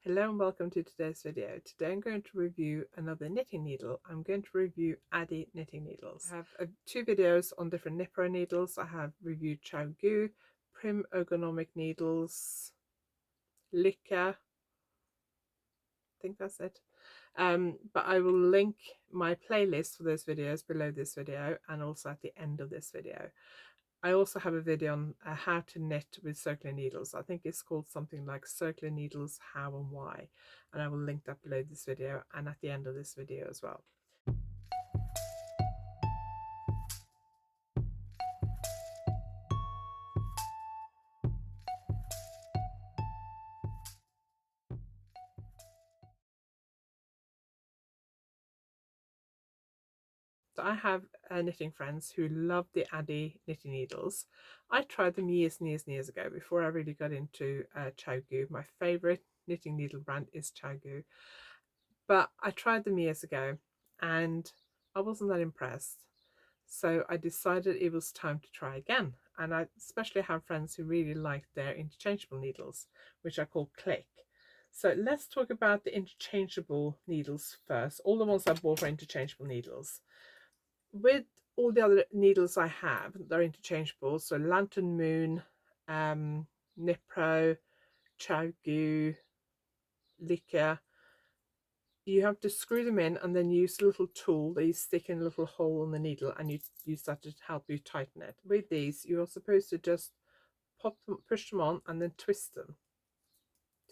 Hello and welcome to today's video. Today I'm going to review another knitting needle. I'm going to review Addi knitting needles. I have two videos on different Nipro needles. I have reviewed Chowgu, Prim ergonomic needles, Licker, I think that's it. But I will link my playlist for those videos below this video and also at the end of this video. I also have a video on how to knit with circular needles. I think it's called something like Circular Needles How and Why, and I will link that below this video and at the end of this video as well. So I have knitting friends who love the Addi knitting needles. I tried them years and years and years ago before I really got into Chowgu. My favourite knitting needle brand is Chowgu. But I tried them years ago and I wasn't that impressed. So I decided it was time to try again. And I especially have friends who really like their interchangeable needles, which I call Click. So let's talk about the interchangeable needles first. All the ones I bought are interchangeable needles. With all the other needles I have, they're interchangeable. So Lantern Moon, Nipro, Chowgu, Licker. You have to screw them in and then use a little tool that you stick in a little hole in the needle, and you use that to help you tighten it. With these, you are supposed to just pop them, push them on, and then twist them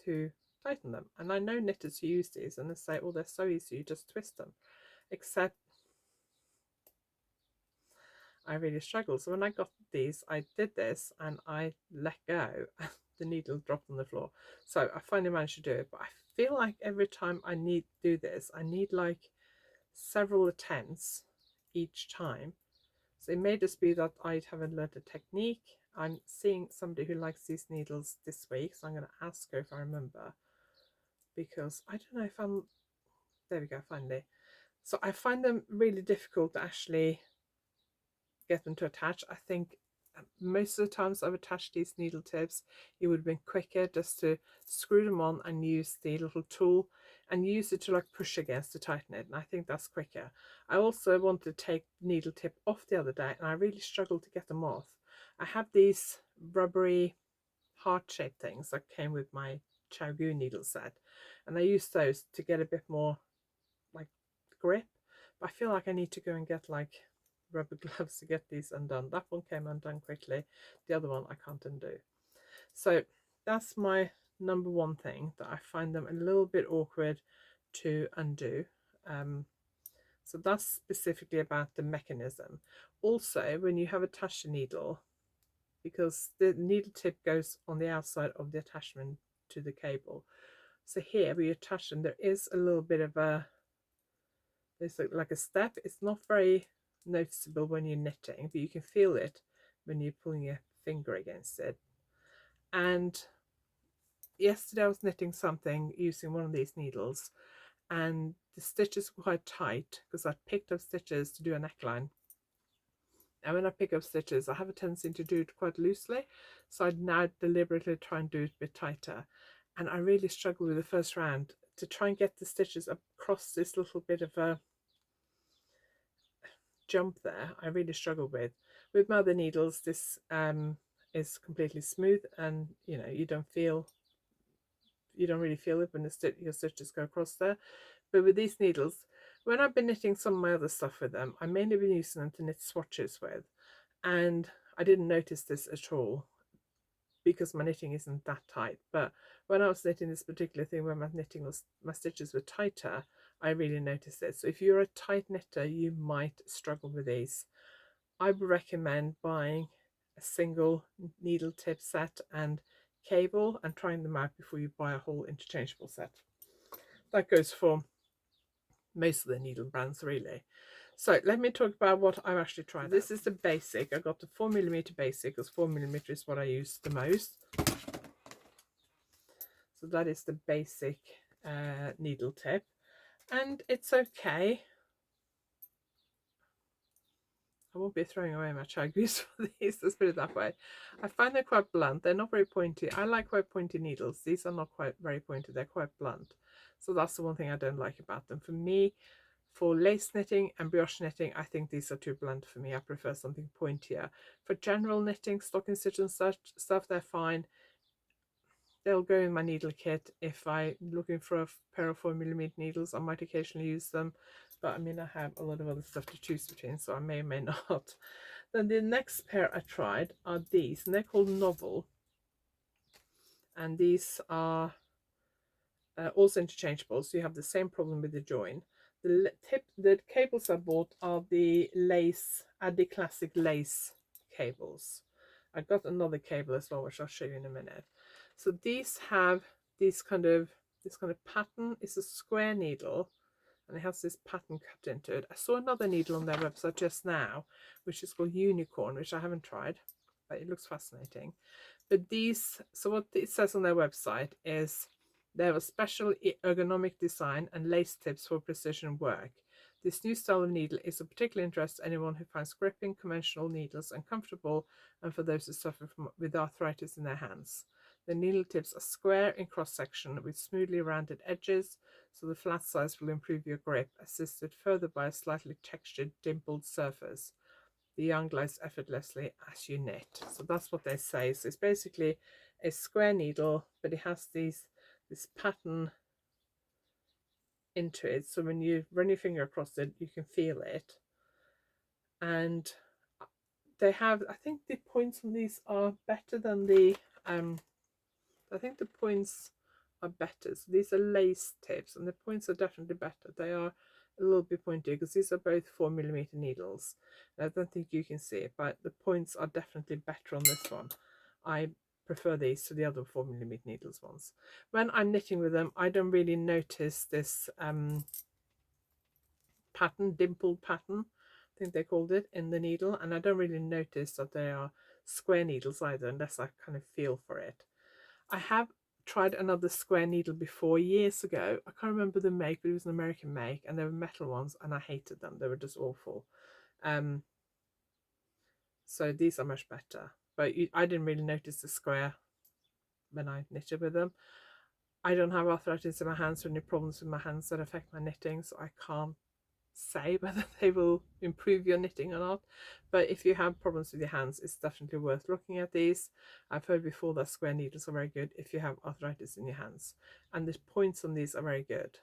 to tighten them. And I know knitters who use these and they say, oh, they're so easy, you just twist them. Except I really struggled. So when I got these, I did this and I let go. The needle dropped on the floor. So I finally managed to do it, but I feel like every time I need to do this, I need like several attempts each time. So it may just be that I haven't learned a technique. I'm seeing somebody who likes these needles this week, so I'm going to ask her if I remember, because I don't know if I'm, there we go, finally. So I find them really difficult to actually get them to attach. I think most of the times I've attached these needle tips, it would have been quicker just to screw them on and use the little tool and use it to like push against to tighten it, and I think that's quicker. I also wanted to take the needle tip off the other day and I really struggled to get them off. I have these rubbery heart-shaped things that came with my Chowgu needle set, and I used those to get a bit more like grip, but I feel like I need to go and get like rubber gloves to get these undone. That one came undone quickly, the other one I can't undo. So that's my number one thing, that I find them a little bit awkward to undo. So that's specifically about the mechanism. Also, when you have attached a needle, because the needle tip goes on the outside of the attachment to the cable, so here we attach them, there is a little bit of a, there's like a step. It's not very noticeable when you're knitting, but you can feel it when you're pulling your finger against it. And yesterday I was knitting something using one of these needles, and the stitches were quite tight because I picked up stitches to do a neckline. And when I pick up stitches, I have a tendency to do it quite loosely, so I'd now deliberately try and do it a bit tighter. And I really struggled with the first round to try and get the stitches across this little bit of a jump there. I really struggled with. With my other needles, this is completely smooth, and you don't really feel it when your stitches go across there. But with these needles, when I've been knitting some of my other stuff with them, I mainly been using them to knit swatches with, and I didn't notice this at all because my knitting isn't that tight. But when I was knitting this particular thing where my stitches were tighter, I really noticed it. So if you're a tight knitter, you might struggle with these. I would recommend buying a single needle tip set and cable and trying them out before you buy a whole interchangeable set. That goes for most of the needle brands, really. So let me talk about what I've actually tried. This is the basic. I got the 4mm basic, because 4mm is what I use the most. So that is the basic needle tip, and it's okay. I won't be throwing away my chai grease for these, let's put it that way. I find they're quite blunt. They're not very pointy. I like quite pointy needles. These are not quite very pointy. They're quite blunt. So that's the one thing I don't like about them. For me, for lace knitting and brioche knitting, I think these are too blunt for me. I prefer something pointier. For general knitting, stocking stitch and such stuff, they're fine. They'll go in my needle kit. If I'm looking for a pair of 4mm needles, I might occasionally use them. But I mean, I have a lot of other stuff to choose between, so I may or may not. Then the next pair I tried are these, and they're called Novel. And these are also interchangeable, so you have the same problem with the join. The cables I bought are the lace, Addi Classic lace cables. I got another cable as well, which I'll show you in a minute. So these have this kind of pattern. It's a square needle, and it has this pattern cut into it. I saw another needle on their website just now, which is called Unicorn, which I haven't tried, but it looks fascinating. But these, so what it says on their website is they have a special ergonomic design and lace tips for precision work. This new style of needle is of particular interest to anyone who finds gripping conventional needles uncomfortable, and for those who suffer with arthritis in their hands. The needle tips are square in cross section with smoothly rounded edges, so the flat size will improve your grip, assisted further by a slightly textured dimpled surface. The yarn glides effortlessly as you knit. So that's what they say. So it's basically a square needle, but it has this pattern into it. So when you run your finger across it, you can feel it. And they have, I think the points on these are better than the, I think the points are better. So these are lace tips, and the points are definitely better. They are a little bit pointy because these are both 4mm needles. And I don't think you can see it, but the points are definitely better on this one. I prefer these to the other 4mm needles ones. When I'm knitting with them, I don't really notice this pattern, dimpled pattern, I think they called it, in the needle, and I don't really notice that they are square needles either, unless I kind of feel for it. I have tried another square needle before years ago. I can't remember the make, but it was an American make, and they were metal ones, and I hated them. They were just awful. So these are much better, but I didn't really notice the square when I knitted with them. I don't have arthritis in my hands or any problems with my hands that affect my knitting, so I can't say whether they will improve your knitting or not. But if you have problems with your hands, it's definitely worth looking at these. I've heard before that square needles are very good if you have arthritis in your hands, and the points on these are very good.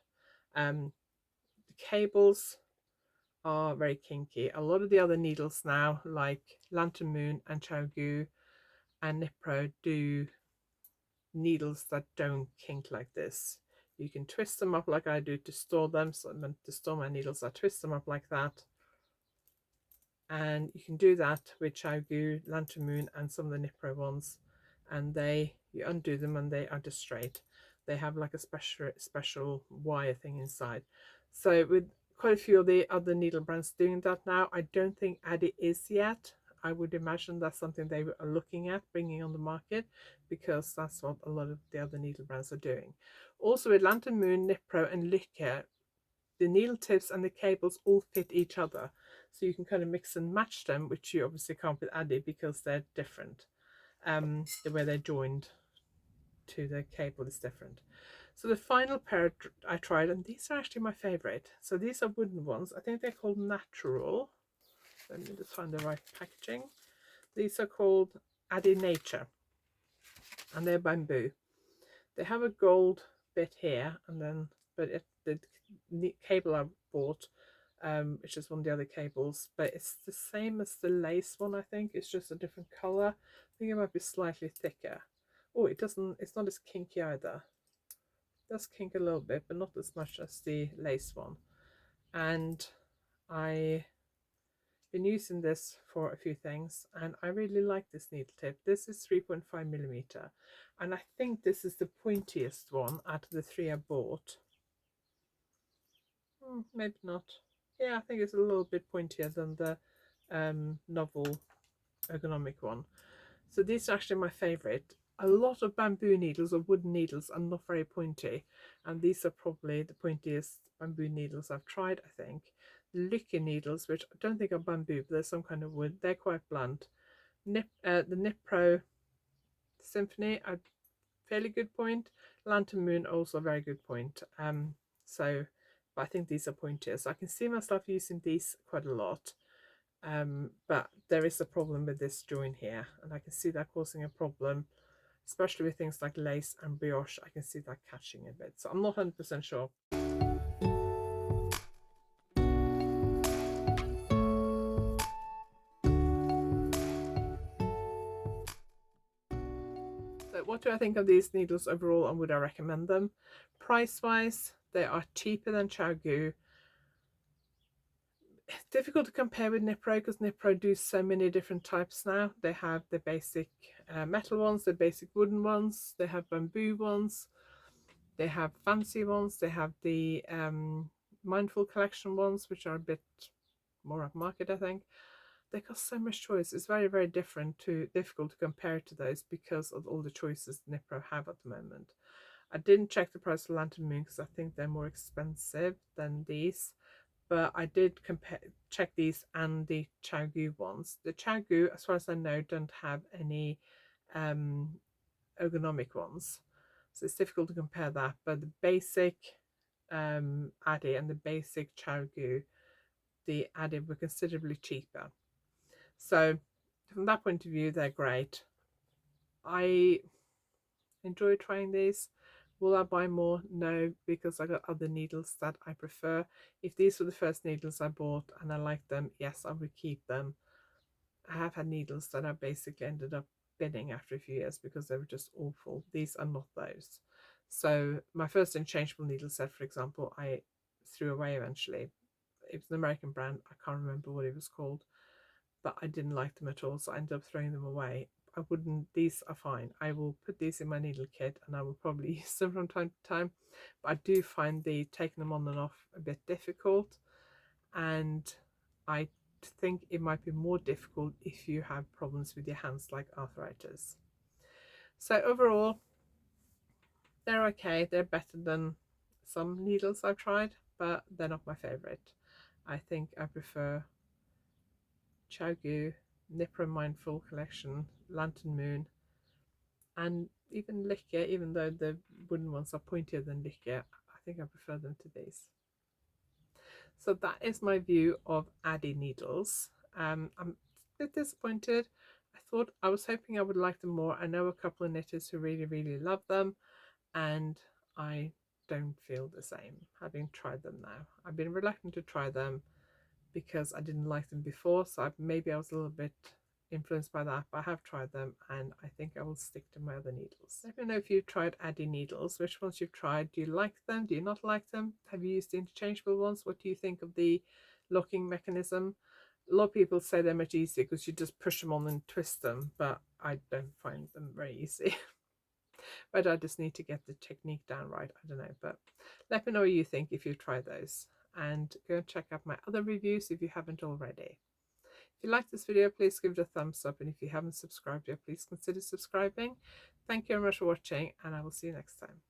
The cables are very kinky. A lot of the other needles now, like Lantern Moon and Chow and Nipro, do needles that don't kink like this. You can twist them up like I do to store them. So to store my needles, I twist them up like that. And you can do that with Chow Lantern Moon, and some of the Nipro ones. And you undo them and they are just straight. They have like a special wire thing inside. So with quite a few of the other needle brands doing that now, I don't think Addi is yet. I would imagine that's something they are looking at bringing on the market, because that's what a lot of the other needle brands are doing. Also with Lantern Moon, Nipro and Lykke, the needle tips and the cables all fit each other, so you can kind of mix and match them, which you obviously can't with Addi because they're different. The way they're joined to the cable is different. So the final pair I tried, and these are actually my favorite. So these are wooden ones. I think they're called Natural. Let me just find the right packaging. These are called Addi Nature, and they're bamboo. They have a gold bit here, and then the cable I bought, which is one of the other cables, but it's the same as the lace one. I think it's just a different color. I think it might be slightly thicker. Oh, it's not as kinky either. It does kink a little bit, but not as much as the lace one. And I've been using this for a few things, and I really like this needle tip. This is 3.5mm, and I think this is the pointiest one out of the three I bought. Maybe not. Yeah, I think it's a little bit pointier than the Novel ergonomic one. So these are actually my favorite. A lot of bamboo needles or wooden needles are not very pointy, and these are probably the pointiest bamboo needles I've tried, I think. Lykke needles, which I don't think are bamboo, but they're some kind of wood. They're quite blunt. The Nip Pro Symphony, a fairly good point. Lantern Moon, also a very good point. So, but I think these are pointier. So I can see myself using these quite a lot. But there is a problem with this join here, and I can see that causing a problem, especially with things like lace and brioche. I can see that catching a bit. So I'm not 100% sure. So what do I think of these needles overall, and would I recommend them? Price wise, they are cheaper than ChiaoGoo. Difficult to compare with Nipro because Nipro do so many different types now. They have the basic metal ones, the basic wooden ones, they have bamboo ones, they have fancy ones, they have the mindful collection ones, which are a bit more upmarket, I think. They got so much choice. It's very, very difficult to compare to those because of all the choices Nipro have at the moment. I didn't check the price of Lantern Moon because I think they're more expensive than these, but I did check these and the ChiaoGoo ones. The ChiaoGoo, as far as I know, don't have any ergonomic ones, so it's difficult to compare that. But the basic Addi and the basic ChiaoGoo, the Addi were considerably cheaper. So from that point of view, they're great. I enjoy trying these. Will I buy more? No, because I got other needles that I prefer. If these were the first needles I bought and I liked them, yes, I would keep them. I have had needles that I basically ended up binning after a few years because they were just awful. These are not those. So my first interchangeable needle set, for example, I threw away eventually. It was an American brand. I can't remember what it was called, but I didn't like them at all, so I ended up throwing them away. I wouldn't, these are fine. I will put these in my needle kit and I will probably use them from time to time, but I do find the taking them on and off a bit difficult, and I think it might be more difficult if you have problems with your hands like arthritis. So overall, they're okay. They're better than some needles I've tried, but they're not my favorite. I think I prefer ChiaoGoo, Nipro Mindful Collection, Lantern Moon, and even Lykke, even though the wooden ones are pointier than Lykke, I think I prefer them to these. So that is my view of Addi needles. I'm a bit disappointed. I was hoping I would like them more. I know a couple of knitters who really, really love them, and I don't feel the same having tried them now. I've been reluctant to try them because I didn't like them before, so maybe I was a little bit influenced by that, but I have tried them and I think I will stick to my other needles. Let me know if you've tried Addi needles, which ones you've tried. Do you like them? Do you not like them? Have you used the interchangeable ones? What do you think of the locking mechanism? A lot of people say they're much easier because you just push them on and twist them, but I don't find them very easy. But I just need to get the technique down right. I don't know, but let me know what you think if you've tried those, and go and check out my other reviews if you haven't already. If you like this video, please give it a thumbs up, and if you haven't subscribed yet, please consider subscribing. Thank you very much for watching, and I will see you next time.